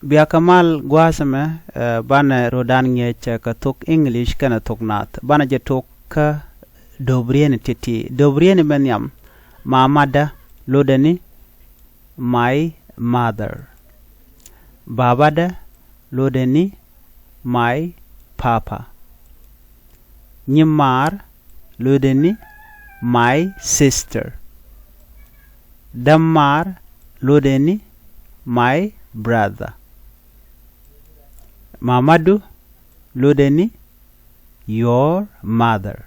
Bia kamal guasame bana rodan ngech ka Thok English kana Thok Nath bana je Thok ka dobrien titi dobrien benyam mamada lodani my mother babada lodani my papa nyimar lodani my sister dammar lodani my brother Mamadu lodeni your mother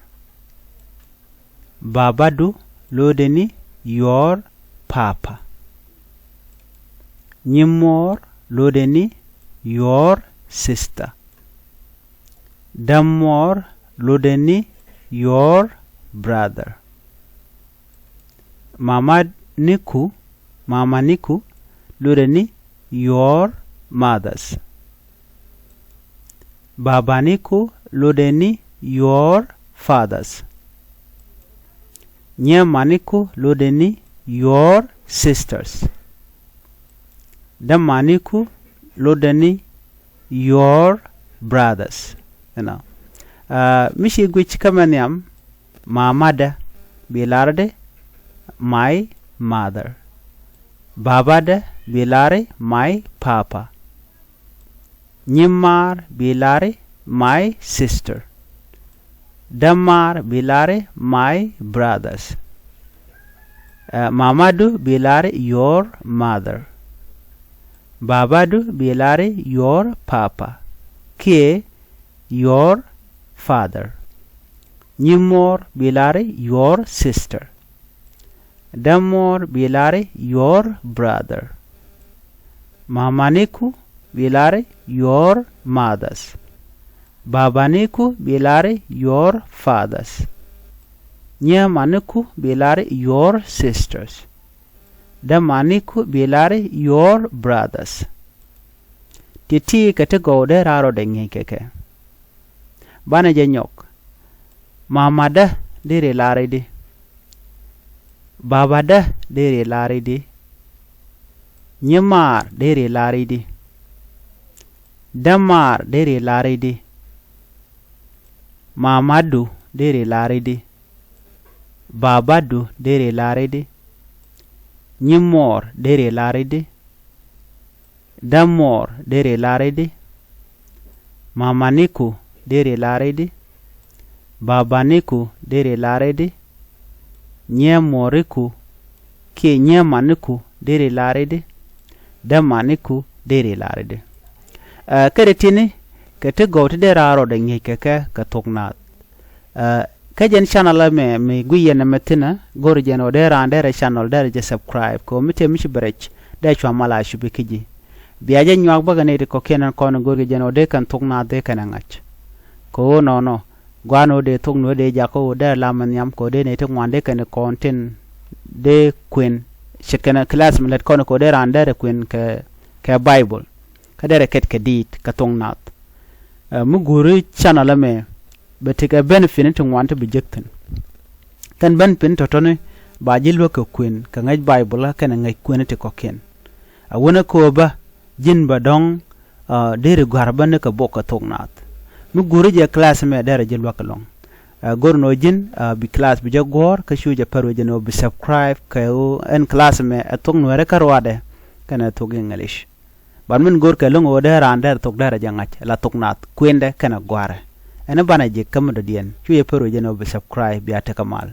Babadu lodeni your papa Nyimor lodeni your sister Dammor lodeni your brother Mama Niku lodeni your mothers Babaniku lodeni your fathers Nyamaniku lodeni your sisters Damaniku lodeni your brothers mishi gwich kamanyam mamada bilarde my mother babada bilare my papa Nyimar bilare my sister Dammar bilare my brothers Mamadu bilare your mother Babadu bilare your papa Ke your father Nyimor bilare your sister Dammor bilare your brother Mamaniku bilare your mothers Babaniku bilare your fathers Nyamaniku bilare your sisters Damaniku bilare your brothers Titi kete gode raro dengi keke Bana jenyok Mamada dire lare di Babada dire lare di Nyamar dire lare di Dammar dere laridi Mamadu dere laridi Babadu dere laridi Nyimor dere laridi Dammor dere laridi Mamaniku dere laridi Babaniku dere laridi Nyamoriku ke nyamaniku dere laridi Dammaniku dere laridi kare tini kete gowti de raro de ngi keke ka Thok Nath kajen channel me guye na metina gor jeno de rande re channel de je subscribe ko mite michi brech de chwa mala shubi kiji biaje nyak baga ne ko kenan ko gor jeno de kan Thok Nath de kan ngach ko no gwano de Thok no de jako de laman yam ko de ne te ngwande kan content de queen chekena class melet ko de rande re queen ke bible kadere ket kadit ka Thok Nath muguri channel me betika benefit to want to be jekten kan ben pin totone ba jilwa ko queen ka ngaj bible ka ngaj queen te koken awona ko ba jin ba dong dere garban ka boka Thok Nath muguri je class me dere jilwa ka long gorno jin bi class bi jagor ka shuja paro jeno bi subscribe ka en class me Thok Nuer ka rwade kana Thok English ban min gor ka longo de rander Thok dara jangach la Thok Nath kwende kana gware ene bana je kam do dien chuye pero jeno be subscribe ya te kamal